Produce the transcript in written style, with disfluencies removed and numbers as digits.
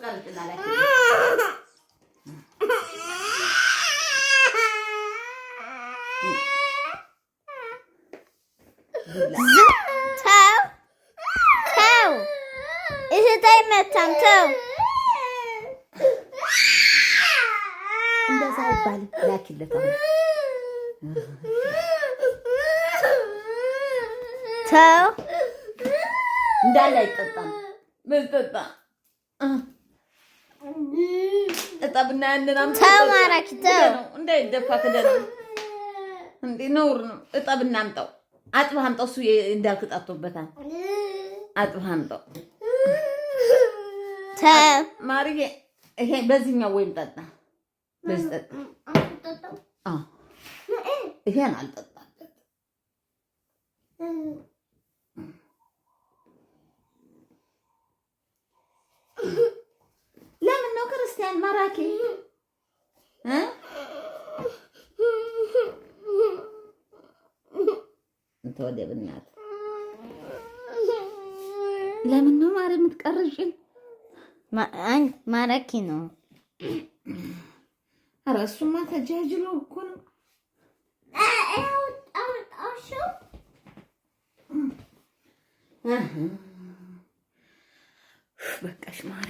ቀርጥላ ላይ ተው እህታይ መታም ተው እንደዛ ይባል ላኪለት ተው እንዳለ አይጠጣም በልጠጣ እጣብና ያንናም ተው ማራኪ ተው እንዳይደፋ ከደረ እንዴ ነውር ነው እጣብና አምጣው አጥበህ አምጣው እሱ እንዳልክ ጣቶበታል አጥበህ አምጣው ተው ማርዬ ይሄ በዚህኛው ወይም ጠጣ በስጠጣ ይሄን አልጠጣም ለምን ነው ክርስቲያን ማራኪ እንተ ወደ ብናት ለምን ነው ማር የምትቀርሽን ማራኪ ነው ኧረ እሱማ ተጃጅሎ እኮ ነው በቃሽ ማርያም